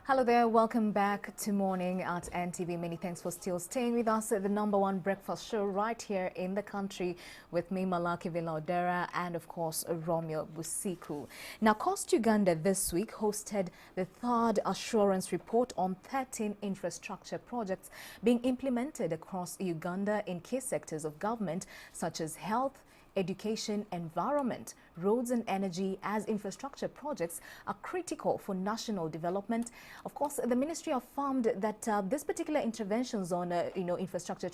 Hello there, welcome back to Morning at NTV. Many thanks for still staying with us at the #1 breakfast show right here in the country with me, Malaki Villaudera, and of course, Romeo Busiku. Now, Coast Uganda this week hosted the third assurance report on 13 infrastructure projects being implemented across Uganda in key sectors of government such as health, education, environment, roads and energy, as infrastructure projects are critical for national development. Of course, the ministry affirmed that this particular interventions on infrastructure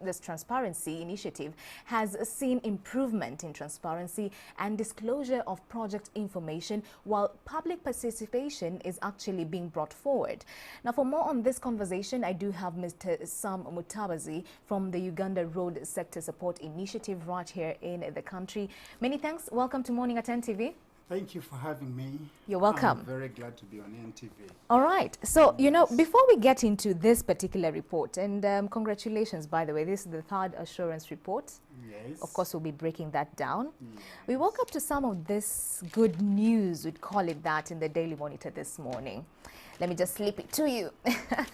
this transparency initiative has seen improvement in transparency and disclosure of project information, while public participation is actually being brought forward. Now, for more on this conversation, I do have Mr. Sam Mutabazi from the Uganda Road Sector Support Initiative right here in the country. Many thanks. Welcome to Morning at NTV. Thank you for having me. You're welcome. I'm very glad to be on NTV. All right. So, before we get into this particular report, and congratulations, by the way, this is the third assurance report. Yes. Of course, we'll be breaking that down. Yes. We woke up to some of this good news, we'd call it that, in the Daily Monitor this morning. Let me just slip it to you. Okay.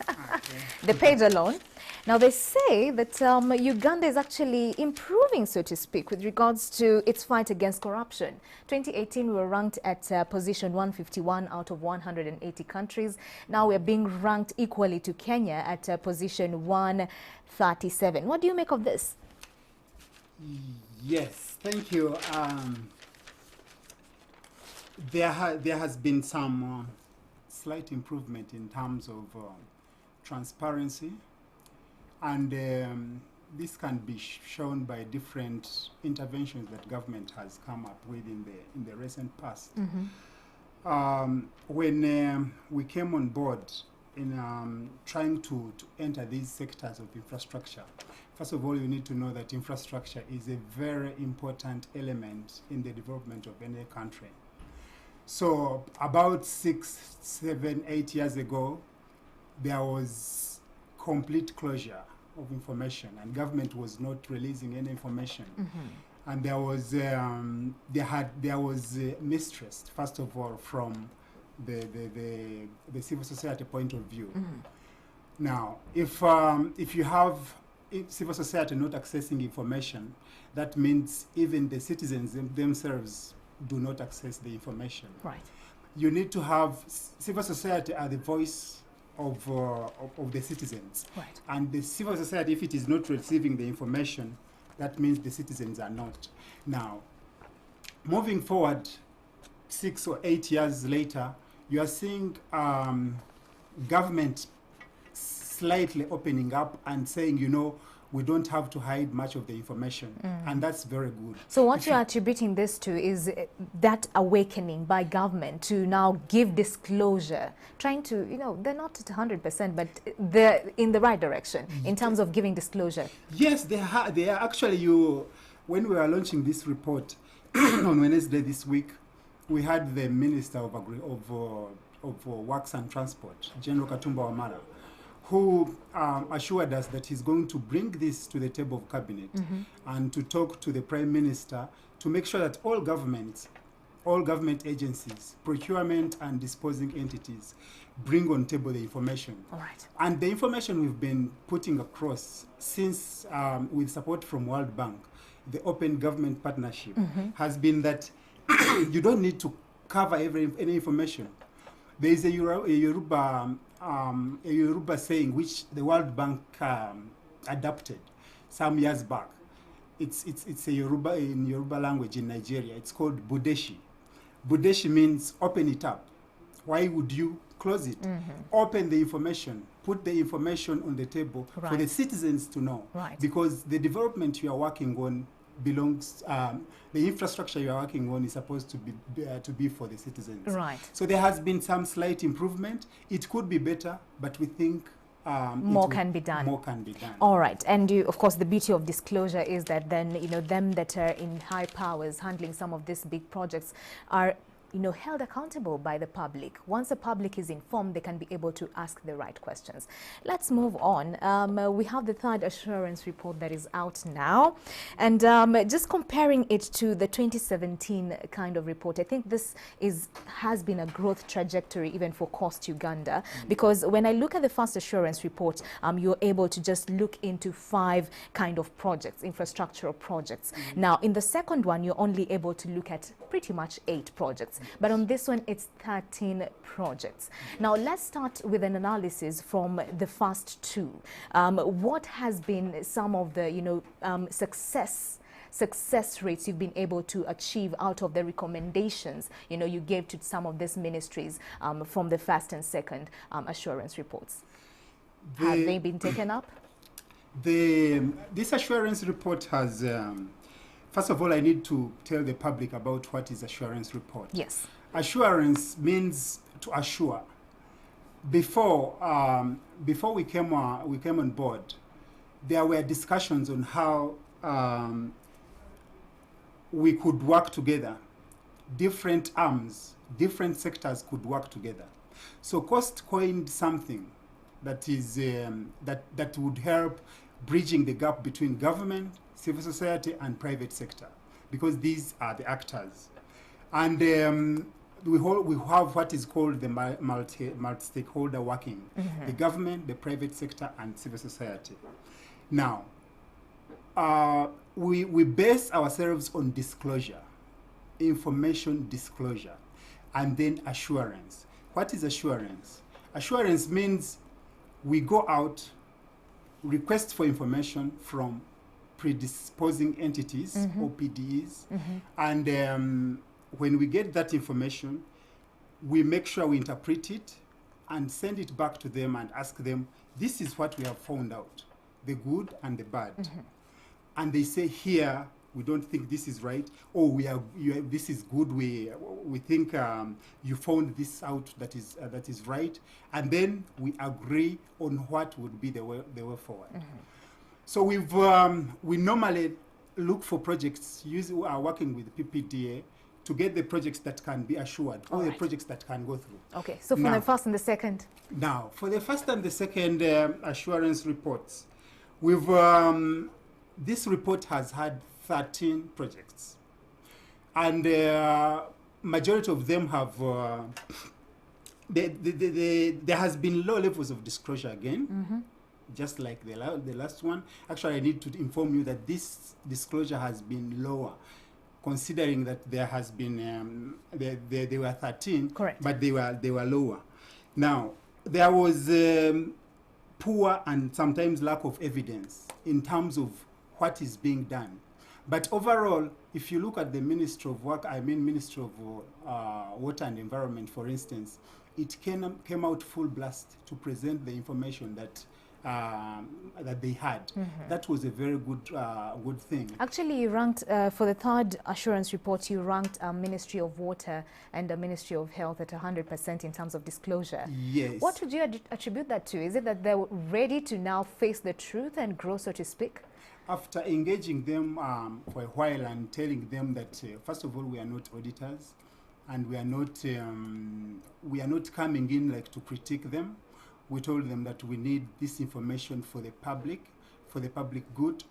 The page alone. Now, they say that Uganda is actually improving, so to speak, with regards to its fight against corruption. 2018, we were ranked at position 151 out of 180 countries. Now we're being ranked equally to Kenya at position 137. What do you make of this? Yes, thank you. There has been some slight improvement in terms of transparency, and this can be shown by different interventions that government has come up with in the recent past. When we came on board in trying to enter these sectors of infrastructure, first of all, you need to know that infrastructure is a very important element in the development of any country. So about 6, 7, 8 years ago, there was complete closure of information, and government was not releasing any information. And there was mistrust, first of all, from the civil society point of view. Now, if you have civil society not accessing information, that means even the citizens themselves do not access the information. Right. You need to have civil society as the voice of the citizens. Right. And the civil society, if it is not receiving the information, that means the citizens are not. Now, moving forward 6 or 8 years later, you are seeing government slightly opening up and saying, we don't have to hide much of the information, and that's very good. So what you're attributing this to is that awakening by government to now give disclosure, trying to, they're not at 100%, but they're in the right direction in terms of giving disclosure. Yes, they are actually, when we were launching this report on Wednesday this week, we had the Minister of Works and Transport, General Katumba Wamala, who assured us that he's going to bring this to the table of cabinet and to talk to the Prime Minister to make sure that all government agencies, procurement and disposing entities bring on table the information. All right. And the information we've been putting across since with support from World Bank, the Open Government Partnership, has been that you don't need to cover any information. There is a Yoruba saying which the World Bank adopted some years back. It's a Yoruba in Yoruba language in Nigeria. It's called Budeshi. Budeshi means open it up. Why would you close it? Open the information. Put the information on the table for the citizens to know. Right. Because the development you are working on belongs, the infrastructure you are working on is supposed to be for the citizens. Right. So there has been some slight improvement. It could be better, but we think more can be done. More can be done. All right. And of course, the beauty of disclosure is that then, them that are in high powers handling some of these big projects are held accountable by the public. Once the public is informed, they can be able to ask the right questions. Let's move on. We have the third assurance report that is out now, and just comparing it to the 2017 kind of report, I think this has been a growth trajectory even for Coast Uganda, because when I look at the first assurance report, you're able to just look into 5 kind of projects, infrastructural projects. Now, in the second one, you're only able to look at pretty much 8 projects, but on this one, it's 13 projects. Now, let's start with an analysis from the first 2. What has been some of the, success rates you've been able to achieve out of the recommendations you gave to some of these ministries from the first and second assurance reports? Have they been taken up? This assurance report has, first of all, I need to tell the public about what is assurance report. Yes. Assurance means to assure. Before we came on board, there were discussions on how we could work together. Different arms, different sectors could work together. So Coast coined something that is that would help bridging the gap between government, civil society, and private sector, because these are the actors. And we have what is called the multi-stakeholder working, the government, the private sector, and civil society. Now, we base ourselves on disclosure, information disclosure, and then assurance. What is assurance? Assurance means we go out, request for information from predisposing entities, or PDEs, and when we get that information, we make sure we interpret it and send it back to them and ask them, this is what we have found out, the good and the bad. And they say, here, we don't think this is right, or this is good, we think you found this out that is right, and then we agree on what would be the way forward. So we normally look for projects, working with PPDA, to get the projects that can be assured, or the projects that can go through. Okay, so for the first and the second? Now, for the first and the second assurance reports, this report has had 13 projects, and majority of them have, there has been low levels of disclosure again, just like the last one. Actually, I need to inform you that this disclosure has been lower, considering that there has been, there were 13, correct, but they were lower. Now, there was poor and sometimes lack of evidence in terms of what is being done. But overall, if you look at the Ministry of Work, Ministry of Water and Environment, for instance, it came out full blast to present the information that they had. That was a very good thing. Actually, you ranked, for the third assurance report, you ranked Ministry of Water and the Ministry of Health at 100% in terms of disclosure. Yes. What would you attribute that to? Is it that they're ready to now face the truth and grow, so to speak? After engaging them for a while and telling them that, first of all, we are not auditors, and we are not coming in like to critique them. We told them that we need this information for the public good.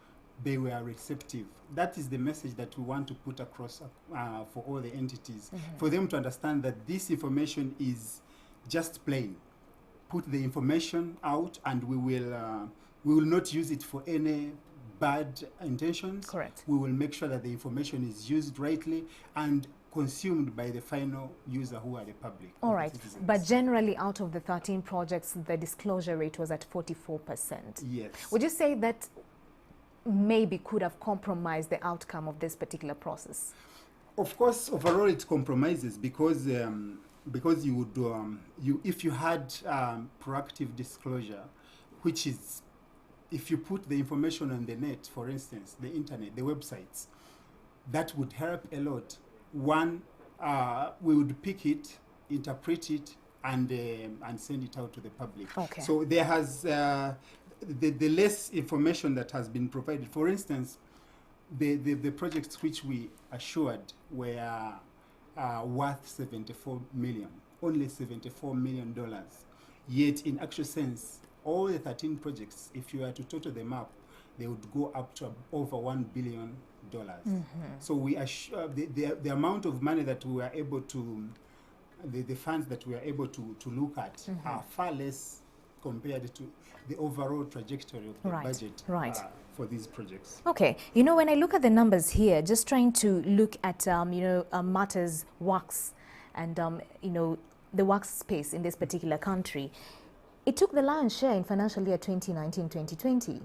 They were receptive. That is the message that we want to put across for all the entities, for them to understand that this information is just plain. Put the information out, and we will not use it for any bad intentions. Correct. We will make sure that the information is used rightly and consumed by the final user, who are the public. All right, but generally out of the 13 projects, the disclosure rate was at 44%. Yes. Would you say that maybe could have compromised the outcome of this particular process? Of course, overall it compromises, because you would if you had proactive disclosure, which is, if you put the information on the net, for instance, the internet, the websites, that would help a lot. One, we would pick it, interpret it, and send it out to the public. Okay. So there has the less information that has been provided. For instance, the projects which we assured were worth 74 million, only $74 million. Yet, in actual sense, all the 13 projects, if you were to total them up, they would go up to over $1 billion. So we are the amount of money that we are able to, the funds that we are able to look at are far less compared to the overall trajectory of the budget for these projects. Okay, you know, when I look at the numbers here, just trying to look at, matters works and, the workspace in this particular country, it took the lion's share in financial year 2019-2020.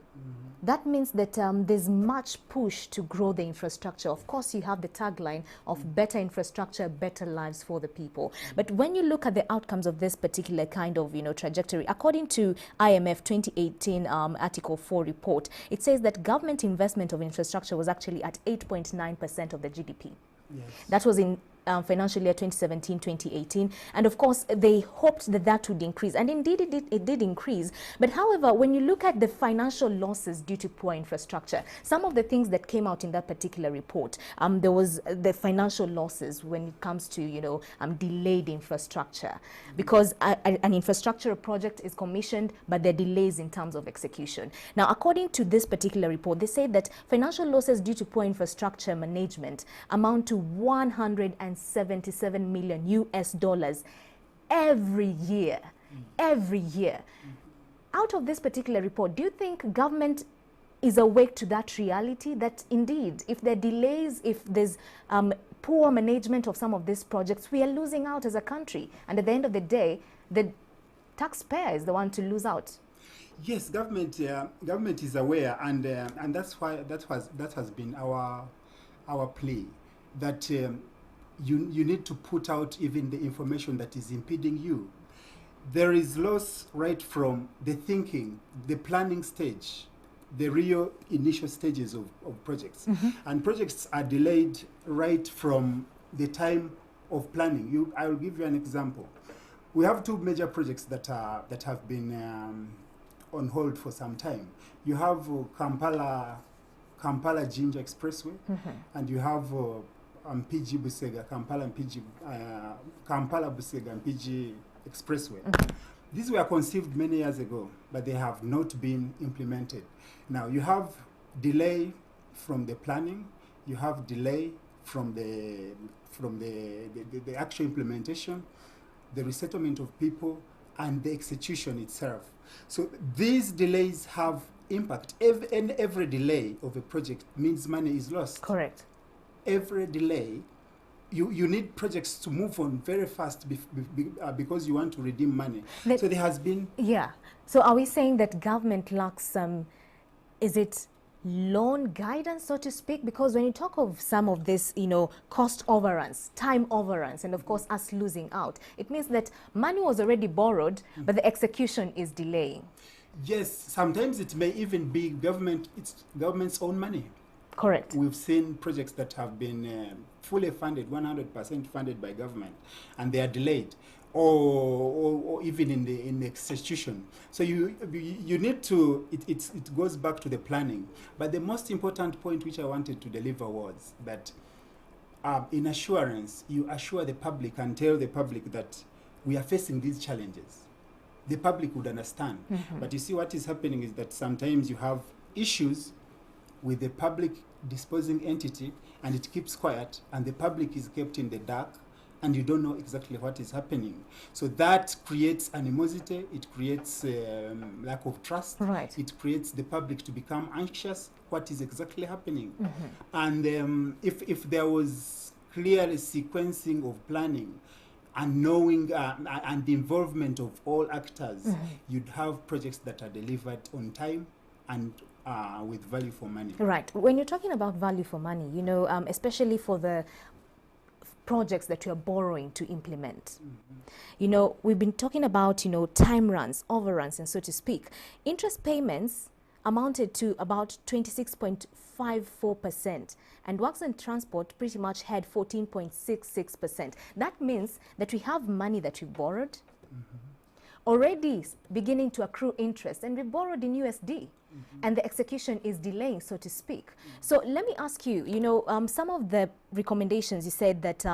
That means that there's much push to grow the infrastructure. Of course, you have the tagline of better infrastructure, better lives for the people. But when you look at the outcomes of this particular kind of, trajectory, according to IMF 2018 Article 4 report, it says that government investment of infrastructure was actually at 8.9% of the GDP. Yes. That was in financial year 2017-2018, and of course they hoped that that would increase, and indeed it did increase. But however, when you look at the financial losses due to poor infrastructure, some of the things that came out in that particular report, there was the financial losses when it comes to delayed infrastructure, because an infrastructure project is commissioned, but there are delays in terms of execution. Now, according to this particular report, they say that financial losses due to poor infrastructure management amount to $177 million US every year. Every year. Out of this particular report, do you think government is awake to that reality, that indeed, if there are delays, if there's poor management of some of these projects, we are losing out as a country, and at the end of the day, the taxpayer is the one to lose out? Yes, government is aware, and that's why that has been our plea, that you need to put out even the information that is impeding you. There is loss right from the thinking, the planning stage, the real initial stages of projects. And projects are delayed right from the time of planning. I will give you an example. We have two major projects that have been on hold for some time. You have Kampala Jinja Expressway, and you have PG Busega, Kampala Busega and PG Expressway. These were conceived many years ago, but they have not been implemented. Now you have delay from the planning, you have delay from the actual implementation, the resettlement of people, and the execution itself. So these delays have impact. Every delay of a project means money is lost. Correct. Every delay, you need projects to move on very fast because you want to redeem money. So there has been... Yeah. So are we saying that government lacks is it loan guidance, so to speak? Because when you talk of some of this, cost overruns, time overruns, and of course us losing out, it means that money was already borrowed, but the execution is delaying. Yes, sometimes it may even be government's own money. Correct. We've seen projects that have been fully funded, 100% funded by government, and they are delayed, or even in the execution. So you need to, it goes back to the planning. But the most important point which I wanted to deliver was that in assurance, you assure the public and tell the public that we are facing these challenges. The public would understand. But you see, what is happening is that sometimes you have issues with the public disposing entity, and it keeps quiet, and the public is kept in the dark, and you don't know exactly what is happening. So that creates animosity, it creates lack of trust, it creates the public to become anxious, what is exactly happening. And if there was clear sequencing of planning and knowing and the involvement of all actors, you'd have projects that are delivered on time and with value for money. Right. When you're talking about value for money, especially for the projects that you're borrowing to implement, we've been talking about, time runs, overruns, and so to speak. Interest payments amounted to about 26.54%, and works and transport pretty much had 14.66%. That means that we have money that we borrowed. already beginning to accrue interest, and we borrowed in USD. And the execution is delaying, so to speak. So let me ask you, some of the recommendations, you said that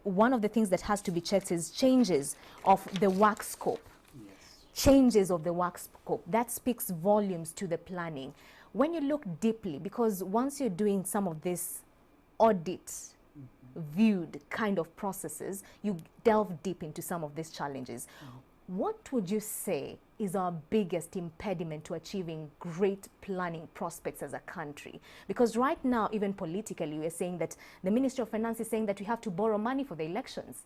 one of the things that has to be checked is changes of the work scope. Yes. Changes of the work scope. That speaks volumes to the planning. When you look deeply, because once you're doing some of this audit, viewed kind of processes, you delve deep into some of these challenges. What would you say is our biggest impediment to achieving great planning prospects as a country? Because right now, even politically, we're saying that the Ministry of Finance is saying that we have to borrow money for the elections.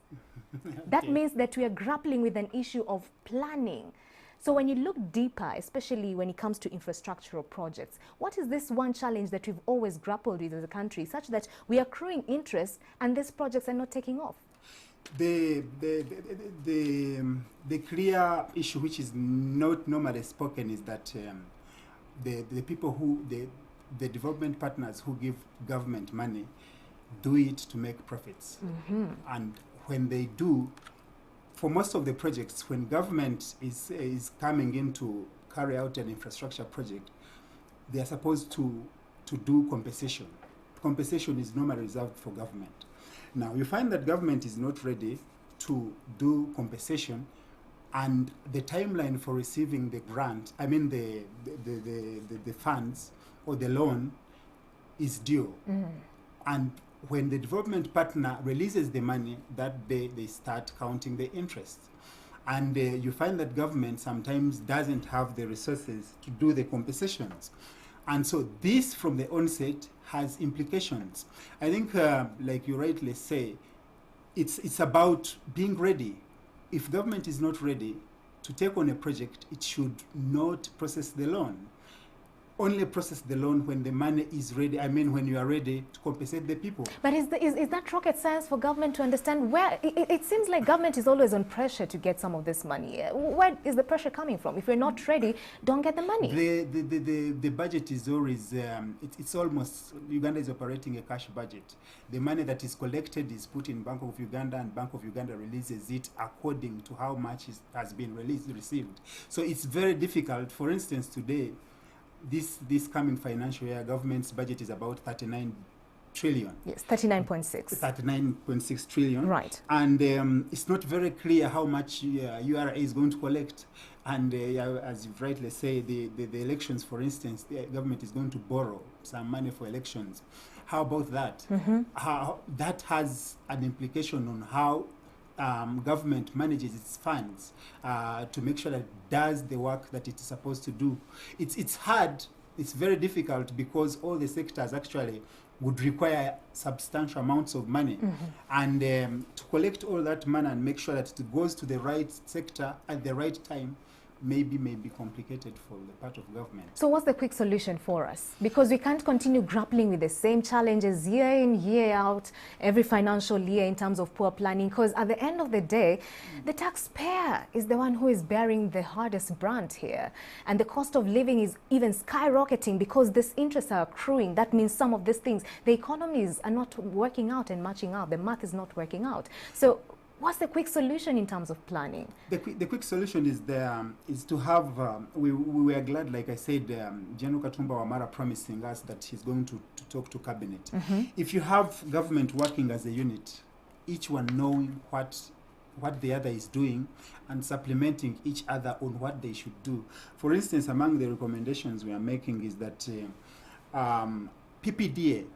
Okay. That means that we are grappling with an issue of planning. So when you look deeper, especially when it comes to infrastructural projects, what is this one challenge that we've always grappled with as a country, such that we are accruing interest and these projects are not taking off? The clear issue, which is not normally spoken, is that the people who, the development partners who give government money do it to make profits. And when they do, for most of the projects, when government is coming in to carry out an infrastructure project, they are supposed to do compensation. Compensation is normally reserved for government. Now, you find that government is not ready to do compensation, and the timeline for receiving the grant, I mean the funds or the loan, is due. And when the development partner releases the money, that day they start counting the interest. And you find that government sometimes doesn't have the resources to do the compensations. And so this, from the onset, has implications. I think, like you rightly say, it's about being ready. If government is not ready to take on a project, it should not process the loan. Only process the loan when the money is ready. I mean, when you are ready to compensate the people. But is that rocket science for government to understand where? It seems like government is always on pressure to get some of this money. Where is the pressure coming from? If we're not ready, don't get the money. The budget is always, it's almost, Uganda is operating a cash budget. The money that is collected is put in Bank of Uganda, and Bank of Uganda releases it according to how much has been received. So it's very difficult. For instance, today, this coming financial year, government's budget is about 39 trillion. Yes, 39.6. 39.6 trillion. Right. And it's not very clear how much URA is going to collect. And as you rightly say, the elections, for instance, the government is going to borrow some money for elections. How about that? How that has an implication on how government manages its funds to make sure that it does the work that it's supposed to do. It's hard, it's very difficult, because all the sectors actually would require substantial amounts of money. And to collect all that money and make sure that it goes to the right sector at the right time may be complicated for the part of government. So what's the quick solution for us? Because we can't continue grappling with the same challenges year in, year out, every financial year in terms of poor planning, because at the end of the day, the taxpayer is the one who is bearing the hardest brunt here. And the cost of living is even skyrocketing because these interests are accruing. That means some of these things, the economies are not working out and matching out. The math is not working out. So what's the quick solution in terms of planning? The quick solution is to have, we were glad, like I said, General Katumba Wamala promising us that he's going to talk to cabinet. If you have government working as a unit, each one knowing what the other is doing and supplementing each other on what they should do. For instance, among the recommendations we are making is that PPDA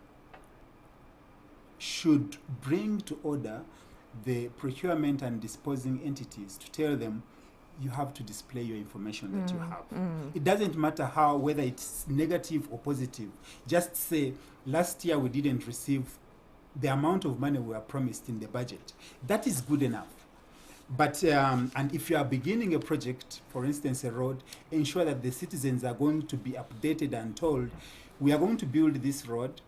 should bring to order the procurement and disposing entities to tell them, you have to display your information that you have. It doesn't matter whether it's negative or positive. Just say, last year we didn't receive the amount of money we were promised in the budget. That is good enough. But, and if you are beginning a project, for instance, a road, ensure that the citizens are going to be updated and told, we are going to build this road.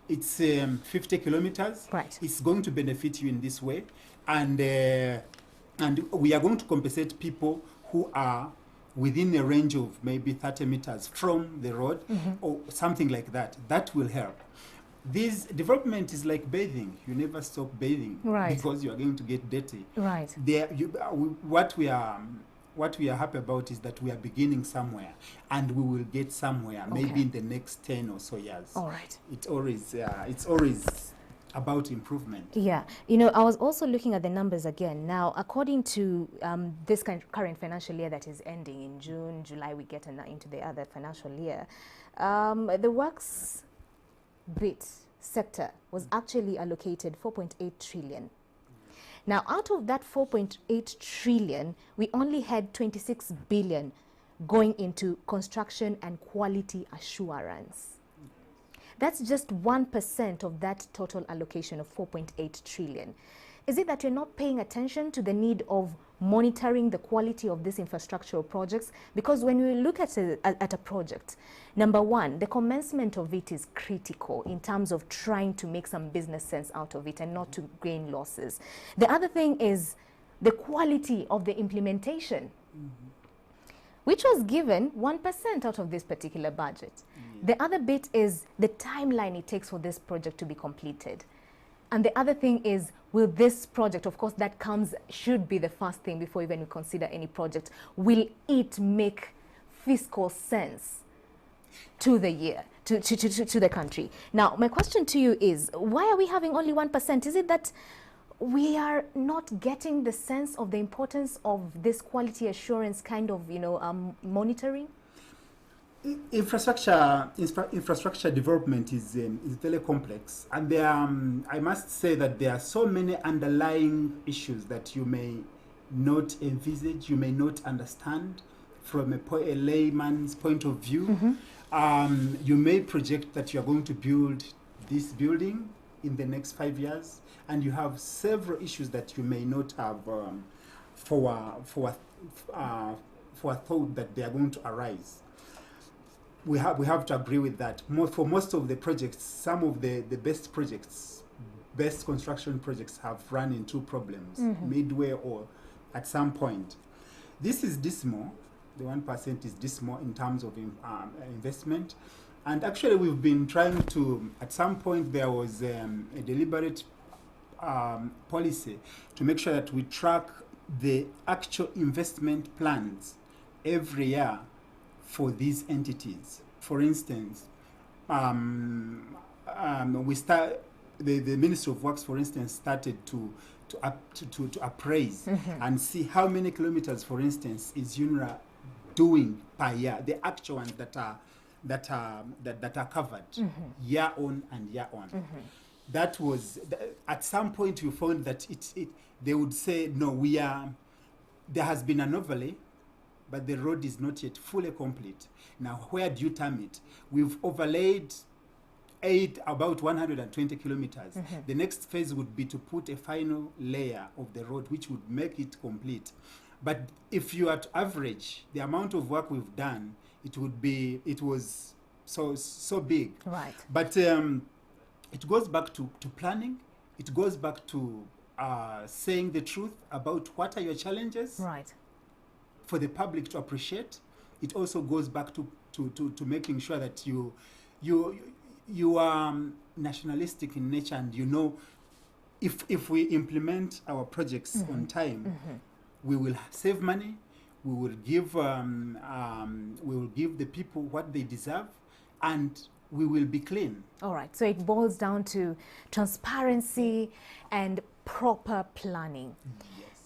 It's 50 kilometers. Right. It's going to benefit you in this way. And we are going to compensate people who are within a range of maybe 30 meters from the road or something like that. That will help. This development is like bathing. You never stop bathing, Right. because you are going to get dirty. Right. What we are happy about is that we are beginning somewhere, and we will get somewhere, maybe Okay. in the next 10 or so years. All right. It's always about improvement. Yeah, you know, I was also looking at the numbers again. Now, according to this current financial year that is ending in June, July, we get into the other financial year, the works bit sector was actually allocated 4.8 trillion. Now, out of that 4.8 trillion, we only had 26 billion going into construction and quality assurance. That's just 1% of that total allocation of 4.8 trillion. Is it that you're not paying attention to the need of monitoring the quality of these infrastructural projects? Because when we look at a project, number one, the commencement of it is critical in terms of trying to make some business sense out of it and not to gain losses. The other thing is the quality of the implementation, which was given 1% out of this particular budget. The other bit is the timeline it takes for this project to be completed. And the other thing is, will this project, of course, that should be the first thing before even we consider any project, will it make fiscal sense to the year, to the country? Now, my question to you is, why are we having only 1%? Is it that we are not getting the sense of the importance of this quality assurance kind of, monitoring? Infrastructure development is very complex, and I must say that there are so many underlying issues that you may not envisage, you may not understand from a layman's point of view. You may project that you are going to build this building in the next 5 years, and you have several issues that you may not have thought that they are going to arise. We have to agree with that. For most of the projects, some of the best construction projects have run into problems midway or at some point. This is dismal. The 1% is dismal in terms of investment. And actually, we've been trying to, at some point, there was a deliberate policy to make sure that we track the actual investment plans every year for these entities. For instance, the Ministry of Works, for instance, started to appraise and see how many kilometers, for instance, is UNRA doing per year, the actual ones that are covered year on and year on. That was at some point you found that they would say, no, there has been an overlay, but the road is not yet fully complete. Now, where do you term it? We've overlaid about 120 kilometers. The next phase would be to put a final layer of the road, which would make it complete. But if you are to average the amount of work we've done, it was so big. Right. But it goes back to planning. It goes back to saying the truth about what are your challenges. Right. For the public to appreciate. It also goes back to making sure that you are nationalistic in nature, and if we implement our projects on time, we will save money. We will give the people what they deserve, and we will be clean. All right. So it boils down to transparency and proper planning.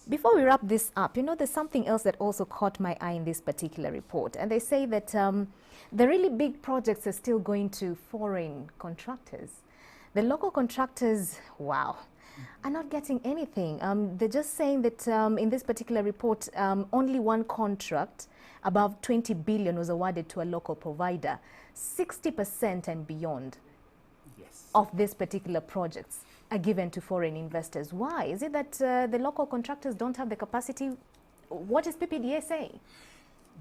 Before we wrap this up, there's something else that also caught my eye in this particular report. And they say that the really big projects are still going to foreign contractors. The local contractors, wow, are not getting anything. They're just saying that in this particular report, only one contract above 20 billion was awarded to a local provider. 60% and beyond of these particular projects are given to foreign investors. Why? Is it that the local contractors don't have the capacity? What is PPDA saying?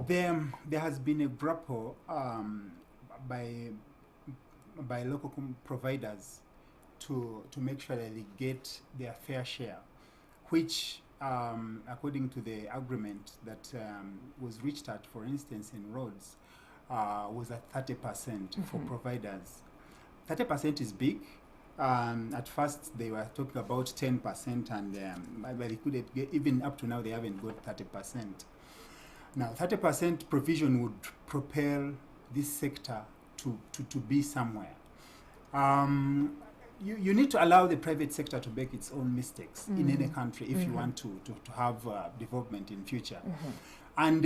There has been a grapple by local providers to make sure that they get their fair share, which, according to the agreement that was reached at, for instance, in roads, was at 30% for providers. 30% is big. At first, they were talking about 10%, and but they couldn't get, even up to now, they haven't got 30%. Now, 30% provision would propel this sector to be somewhere. You need to allow the private sector to make its own mistakes in any country if you want to have development in future. And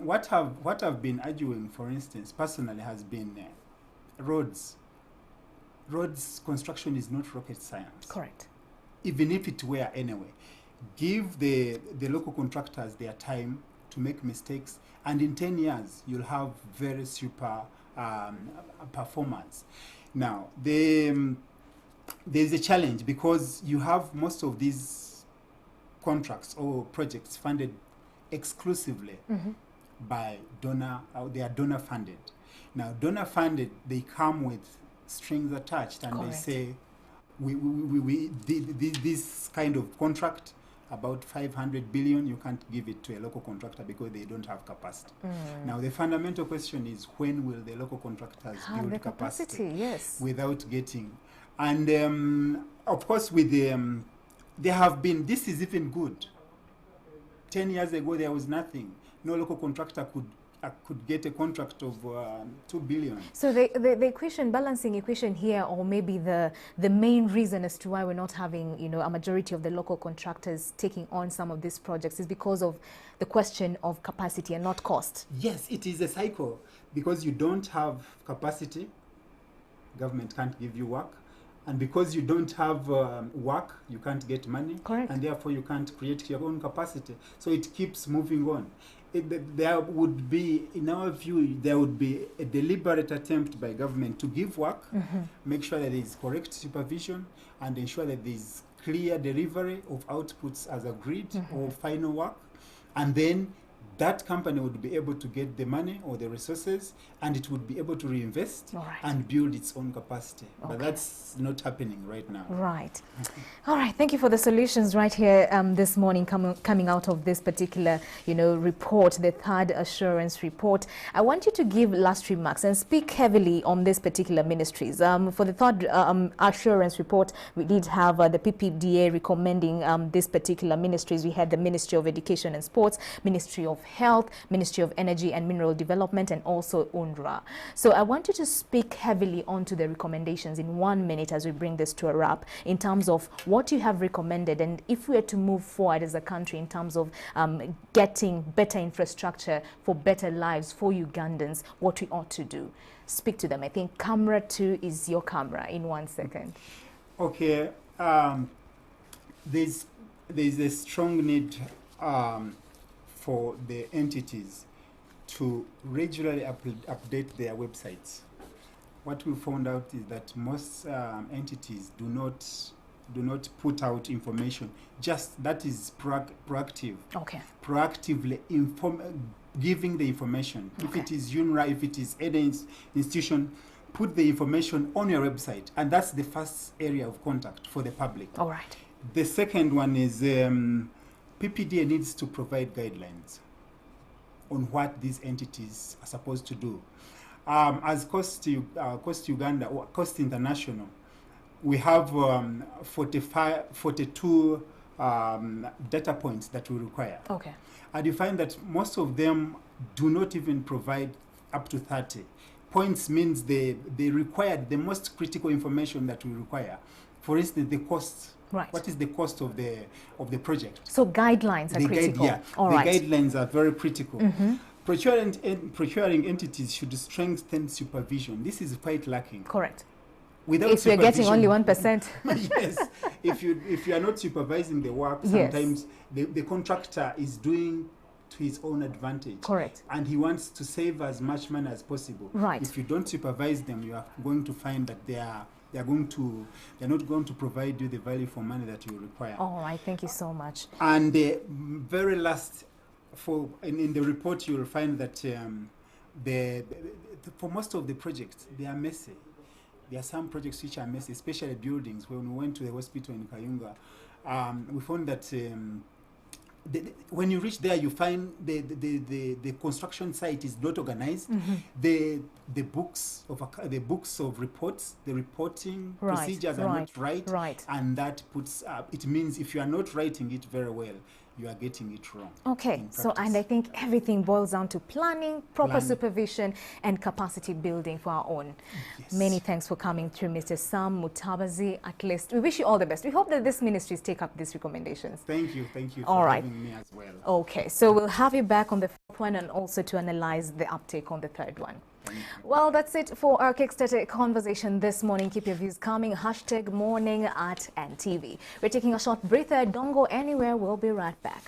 what I've been arguing, for instance, personally, has been roads. Roads construction is not rocket science. Correct. Even if it were anyway. Give the local contractors their time to make mistakes, and in 10 years, you'll have very super performance. Now, there's a challenge because you have most of these contracts or projects funded exclusively by donor, they are donor funded. Now, donor funded, they come with strings attached, and Correct. they say, this kind of contract, about 500 billion, you can't give it to a local contractor because they don't have capacity. Now, the fundamental question is, when will the local contractors build the capacity, yes. without getting? And of course, with there have been, this is even good. 10 years ago, there was nothing. No local contractor could get a contract of 2 billion. So the equation, balancing equation here, or maybe the main reason as to why we're not having, you know, a majority of the local contractors taking on some of these projects is because of the question of capacity and not cost. Yes, it is a cycle. Because you don't have capacity, government can't give you work. And because you don't have work, you can't get money. Correct. And therefore you can't create your own capacity. So it keeps moving on. There would be, in our view, there would be a deliberate attempt by government to give work, make sure that there is correct supervision, and ensure that there is clear delivery of outputs as agreed or final work. And then that company would be able to get the money or the resources, and it would be able to reinvest and build its own capacity. But that's not happening right now. Right. All right. Thank you for the solutions right here this morning coming out of this particular, you know, report, the third assurance report. I want you to give last remarks and speak heavily on this particular ministries. For the third assurance report, we did have the PPDA recommending this particular ministries. We had the Ministry of Education and Sports, Ministry of Health, Ministry of Energy and Mineral Development, and also UNRWA. So I want you to speak heavily onto the recommendations in 1 minute as we bring this to a wrap, in terms of what you have recommended, and if we are to move forward as a country in terms of getting better infrastructure for better lives for Ugandans, what we ought to do. Speak to them. I think camera 2 is your camera in 1 second. Okay. There's a strong need for the entities to regularly update their websites. What we found out is that most entities do not put out information. Just that is proactive. Okay. Proactively giving the information. If it is UNRWA, if it is any institution, put the information on your website, and that's the first area of contact for the public. All right. The second one is PPDA needs to provide guidelines on what these entities are supposed to do. As Cost Uganda or Cost International, we have 42 data points that we require. Okay. And you find that most of them do not even provide up to 30. Points means they require the most critical information that we require. For instance, the cost. Right. What is the cost of the project? So guidelines are critical. The guidelines are very critical. Procuring entities should strengthen supervision. This is quite lacking. Correct. Without if you're getting only 1%. Yes. If you are not supervising the work, sometimes the contractor is doing to his own advantage. Correct. And he wants to save as much money as possible. Right. If you don't supervise them, you are going to find that they're not going to provide you the value for money that you require. All right, thank you so much. And the very last, in the report, you will find that for most of the projects, they are messy. There are some projects which are messy, especially buildings. When we went to the hospital in Kayunga, we found that when you reach there, you find the construction site is not organized. The books of reports, the reporting procedures are not right, and that puts it means if you are not writing it very well, you are getting it wrong. Okay, so and I think everything boils down to planning, proper supervision, and capacity building for our own. Yes. Many thanks for coming through, Mr. Sam Mutabazi. At least we wish you all the best. We hope that these ministries take up these recommendations. Thank you for having me as well. Okay, so we'll have you back on the fourth one and also to analyze the uptake on the third one. Well, that's it for our Kickstarter conversation this morning. Keep your views coming. #morning@ntv. We're taking a short breather. Don't go anywhere. We'll be right back.